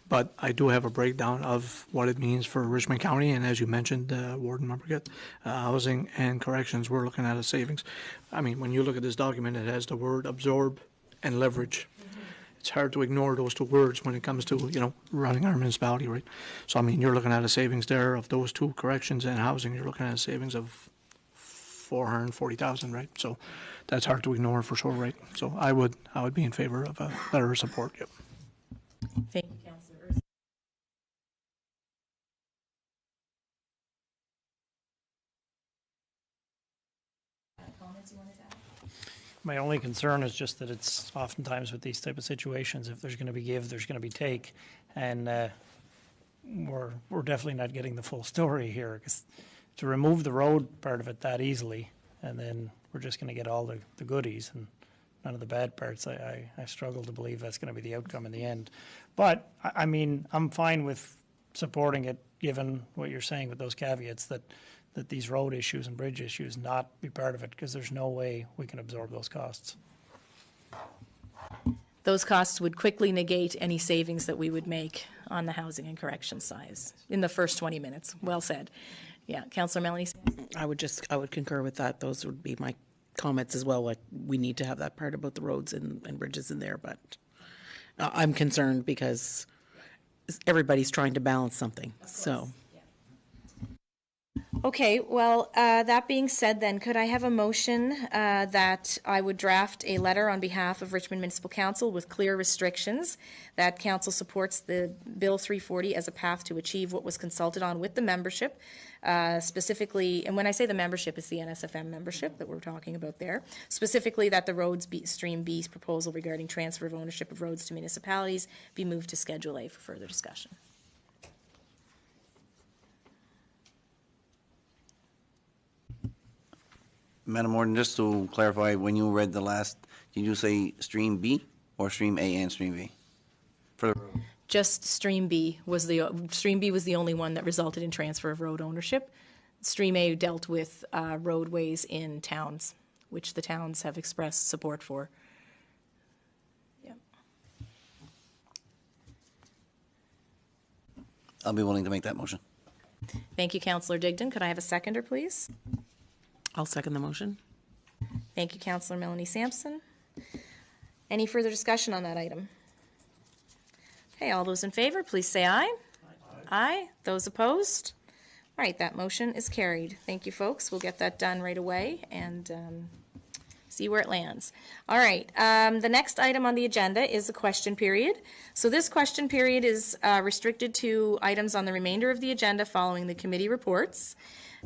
Speaker 7: But I do have a breakdown of what it means for Richmond County, and as you mentioned, Warden Memberget, housing and corrections, we're looking at a savings. I mean, when you look at this document, it has the word absorb and leverage. Mm-hmm. it's hard to ignore those two words when it comes to, you know, running our municipality, right? So, I mean, you're looking at a savings there of those two corrections and housing, you're looking at a savings of 440,000, right? So that's hard to ignore for sure, right? So I would be in favor of a letter of support, yep.
Speaker 1: Thank you, Councillor Urs. Comments you wanted to add?
Speaker 6: My only concern is just that it's oftentimes with these type of situations, if there's going to be give, there's going to be take, and we're definitely not getting the full story here. 'Cause to remove the road part of it that easily, and then we're just going to get all the goodies and none of the bad parts, I struggle to believe that's going to be the outcome in the end. But I mean, I'm fine with supporting it, given what you're saying with those caveats that these road issues and bridge issues not be part of it, because there's no way we can absorb those costs.
Speaker 1: Those costs would quickly negate any savings that we would make on the housing and correction size in the first 20 minutes. Well said. Yeah, Councillor Melanie?
Speaker 8: I would concur with that. Those would be my comments as well. Like, we need to have that part about the roads and bridges in there, but I'm concerned because everybody's trying to balance something, so.
Speaker 1: Okay, well, that being said then, could I have a motion that I would draft a letter on behalf of Richmond Municipal Council with clear restrictions, that council supports the Bill 340 as a path to achieve what was consulted on with the membership, specifically, and when I say the membership, it's the NSFM membership that we're talking about there, specifically that the Roads Stream B's proposal regarding transfer of ownership of roads to municipalities be moved to Schedule A for further discussion.
Speaker 5: Madam Warden, just to clarify, when you read the last, did you say Stream B or Stream A and Stream B? For the road.
Speaker 1: Just Stream B was the only one that resulted in transfer of road ownership. Stream A dealt with roadways in towns, which the towns have expressed support for. Yeah.
Speaker 5: I'll be willing to make that motion.
Speaker 1: Thank you, Councillor Digdon. Could I have a seconder, please?
Speaker 8: I'll second the motion.
Speaker 1: Thank you, Councillor Melanie Sampson. Any further discussion on that item? Okay, all those in favor, please say aye. Aye. Those opposed? All right, that motion is carried. Thank you, folks. We'll get that done right away and see where it lands. All right, the next item on the agenda is the question period. So this question period is restricted to items on the remainder of the agenda following the committee reports.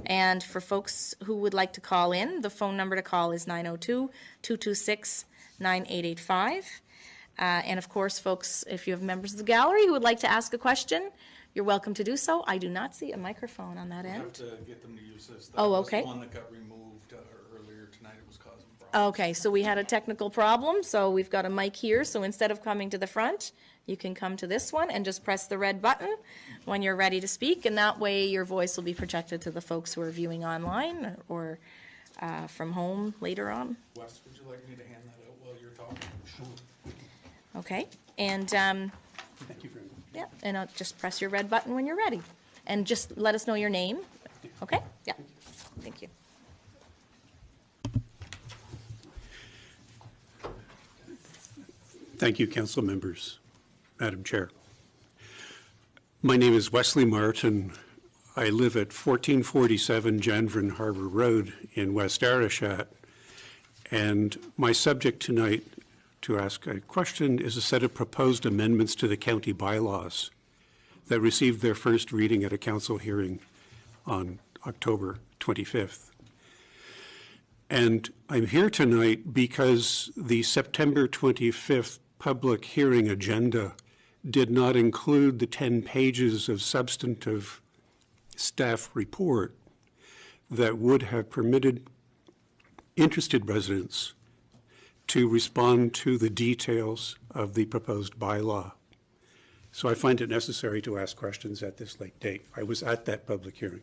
Speaker 1: And for folks who would like to call in, the phone number to call is 902-226-9885. And of course, folks, if you have members of the gallery who would like to ask a question, you're welcome to do so. I do not see a microphone on that
Speaker 4: I have
Speaker 1: end.
Speaker 4: to get them to use this.
Speaker 1: Oh,
Speaker 4: That
Speaker 1: okay.
Speaker 4: was the one that got removed earlier tonight. It was causing problems.
Speaker 1: Okay, so we had a technical problem, so we've got a mic here. So instead of coming to the front, you can come to this one and just press the red button when you're ready to speak, and that way your voice will be projected to the folks who are viewing online or from home later on.
Speaker 4: Wes, would you like me to hand that out while you're talking? Sure.
Speaker 1: Okay, and
Speaker 9: Thank you very much.
Speaker 1: yeah, and I'll just press your red button when you're ready, and just let us know your name. Okay? Yeah. Thank you.
Speaker 9: Thank you, council members, Madam Chair. My name is Wesley Martin. I live at 1447 Janvrin Harbor Road in West Arashat. And my subject tonight to ask a question is a set of proposed amendments to the county bylaws that received their first reading at a council hearing on October 25th. And I'm here tonight because the September 25th public hearing agenda did not include the 10 pages of substantive staff report that would have permitted interested residents to respond to the details of the proposed bylaw. So I find it necessary to ask questions at this late date. I was at that public hearing.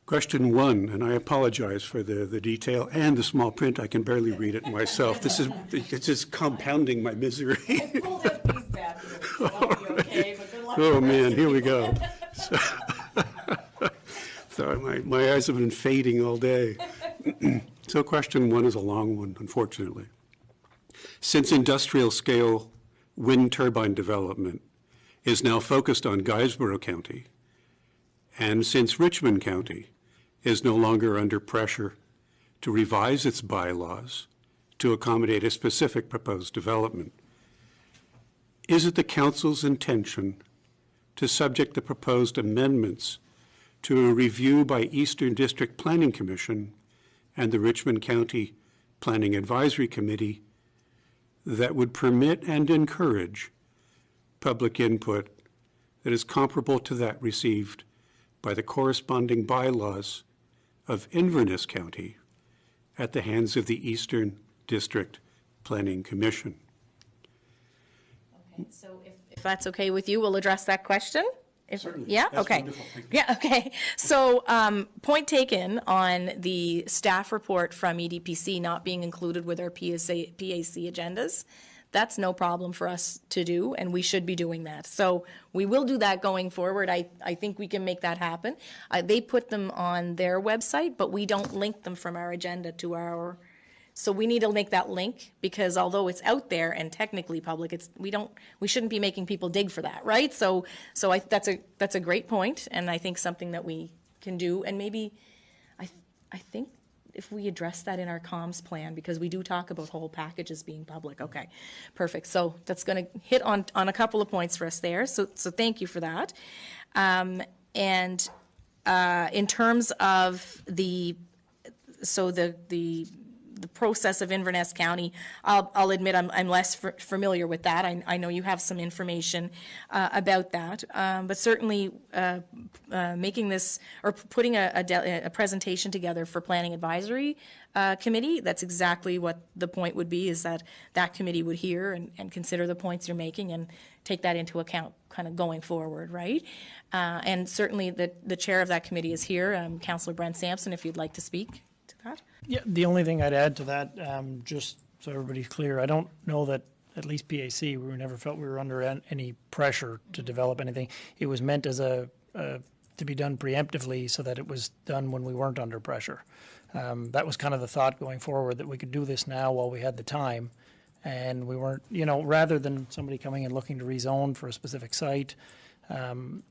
Speaker 9: Question one, and I apologize for the detail and the small print. I can barely read it myself. It's just compounding my misery. Oh man, here we go. So my eyes have been fading all day. So question one is a long one, unfortunately. Since industrial-scale wind turbine development is now focused on Guysborough County, and since Richmond County is no longer under pressure to revise its bylaws to accommodate a specific proposed development, is it the council's intention to subject the proposed amendments to a review by Eastern District Planning Commission and the Richmond County Planning Advisory Committee that would permit and encourage public input that is comparable to that received by the corresponding bylaws of Inverness County at the hands of the Eastern District Planning Commission?
Speaker 1: Okay, so if that's okay with you, we'll address that question?
Speaker 9: Certainly.
Speaker 1: Yeah,
Speaker 9: That's
Speaker 1: okay.
Speaker 9: wonderful. Thank you.
Speaker 1: Yeah, okay. So, point taken on the staff report from EDPC not being included with our PAC agendas. That's no problem for us to do, and we should be doing that. So we will do that going forward. I think we can make that happen. They put them on their website, but we don't link them from our agenda to our, so we need to make that link, because although it's out there and technically public, we shouldn't be making people dig for that, right? So that's a great point, and I think something that we can do, and maybe, I think if we address that in our comms plan, because we do talk about whole packages being public. Okay, perfect. So that's going to hit on a couple of points for us there. So thank you for that. And in terms of the process of Inverness County, I'll admit I'm less familiar with that. I know you have some information about that, but certainly making this or putting a presentation together for Planning Advisory Committee, that's exactly what the point would be, is that committee would hear and consider the points you're making and take that into account kind of going forward, right? And certainly the chair of that committee is here, Councillor Brent Sampson, if you'd like to speak to that.
Speaker 6: Yeah, the only thing I'd add to that, just so everybody's clear, I don't know that, at least PAC, we never felt we were under any pressure to develop anything. It was meant as to be done preemptively so that it was done when we weren't under pressure. That was kind of the thought going forward, that we could do this now while we had the time, and we weren't, rather than somebody coming and looking to rezone for a specific site,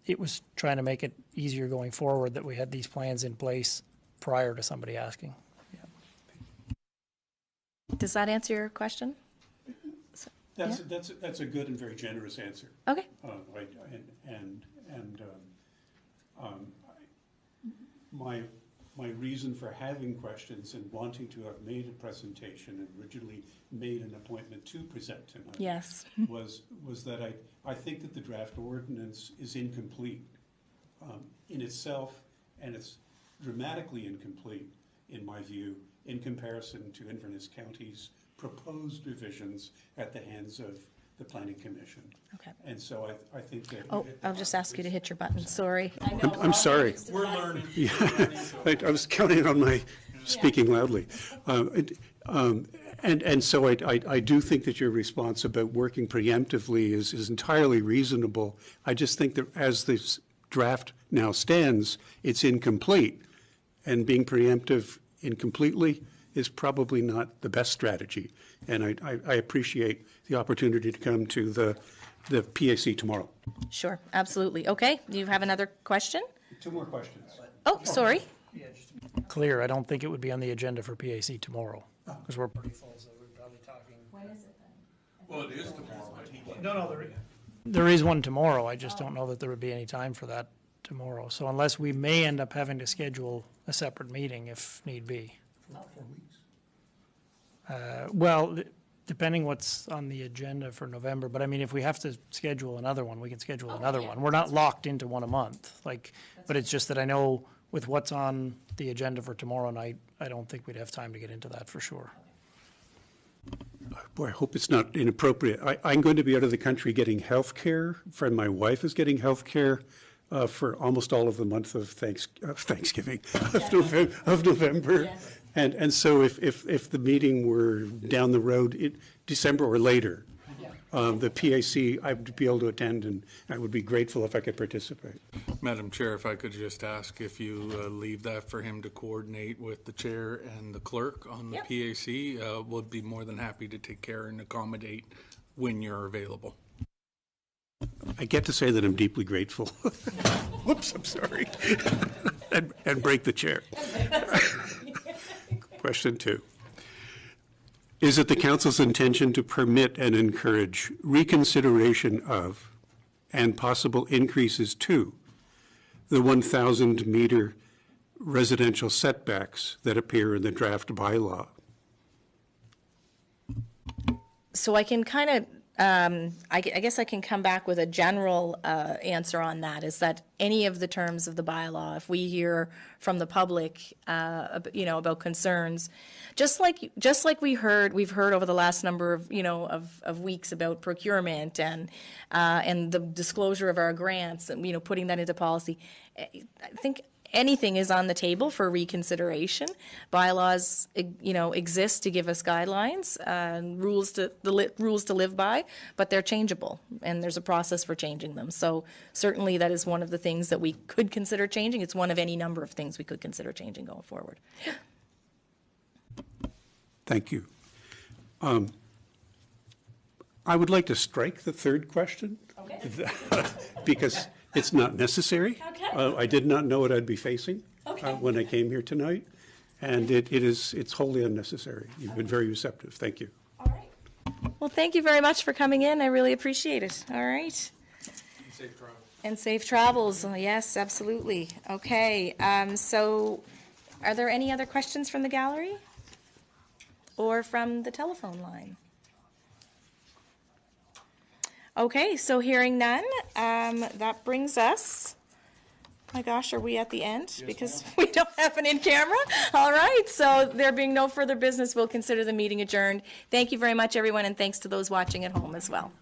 Speaker 6: it was trying to make it easier going forward that we had these plans in place prior to somebody asking.
Speaker 1: Does that answer your question?
Speaker 9: That's a good and very generous answer.
Speaker 1: Okay.
Speaker 9: My reason for having questions and wanting to have made a presentation and originally made an appointment to present tonight.
Speaker 1: Yes.
Speaker 9: was that I think that the draft ordinance is incomplete in itself, and it's dramatically incomplete, in my view, in comparison to Inverness County's proposed revisions at the hands of the Planning Commission.
Speaker 1: Okay.
Speaker 9: And so I think that...
Speaker 1: Oh, I'll just ask you to hit your button, sorry.
Speaker 9: I'm sorry.
Speaker 4: We're learning.
Speaker 9: Yeah, I was counting on my speaking loudly. And so I do think that your response about working preemptively is entirely reasonable. I just think that as this draft now stands, it's incomplete. And being preemptive incompletely is probably not the best strategy. And I appreciate the opportunity to come to the PAC tomorrow.
Speaker 1: Sure, absolutely. Okay, do you have another question?
Speaker 9: 2 more questions.
Speaker 1: Oh, sorry.
Speaker 6: Clear, I don't think it would be on the agenda for PAC tomorrow, because we're pretty full, so we're probably talking.
Speaker 1: When is it then?
Speaker 4: Well, it is tomorrow, but he can't.
Speaker 6: No, there is one tomorrow. I just don't know that there would be any time for that tomorrow. So unless we may end up having to schedule a separate meeting if need be.
Speaker 9: 4 weeks.
Speaker 6: Well, depending what's on the agenda for November, but I mean, if we have to schedule another one, we can schedule another one. We're not locked into one a month, but it's just that I know with what's on the agenda for tomorrow night, I don't think we'd have time to get into that for sure.
Speaker 9: Boy, I hope it's not inappropriate. I'm going to be out of the country getting health care. Friend, my wife is getting health care for almost all of the month of Thanksgiving, of November. Yes. And so if the meeting were down the road, December or later, the PAC, I would be able to attend, and I would be grateful if I could participate.
Speaker 4: Madam Chair, if I could just ask if you leave that for him to coordinate with the chair and the clerk on the
Speaker 1: Yep.
Speaker 4: PAC, we'll be more than happy to take care and accommodate when you're available.
Speaker 9: I get to say that I'm deeply grateful. Whoops, I'm sorry. And break the chair. Question 2. Is it the council's intention to permit and encourage reconsideration of and possible increases to the 1,000-meter residential setbacks that appear in the draft bylaw?
Speaker 1: So I can kind of, I guess I can come back with a general answer on that, is that any of the terms of the bylaw, if we hear from the public, about concerns, just like we've heard over the last number of, of weeks about procurement and the disclosure of our grants and, putting that into policy, I think anything is on the table for reconsideration. Bylaws, exist to give us guidelines, rules to live by, but they're changeable, and there's a process for changing them. So certainly that is one of the things that we could consider changing. It's one of any number of things we could consider changing going forward.
Speaker 9: Thank you. I would like to strike the third question. Okay. Because it's not necessary.
Speaker 1: Okay.
Speaker 9: I did not know what I'd be facing
Speaker 1: Okay.
Speaker 9: when I came here tonight, and it's wholly unnecessary. You've been very receptive. Thank you.
Speaker 1: All right. Well, thank you very much for coming in. I really appreciate it. All right.
Speaker 4: Safe travels.
Speaker 1: And safe travels. Oh, yes, absolutely. Okay. So are there any other questions from the gallery or from the telephone line? Okay, so hearing none, that brings us, my gosh, are we at the end? Yes, because we don't have an in-camera? All right, so there being no further business, we'll consider the meeting adjourned. Thank you very much, everyone, and thanks to those watching at home as well.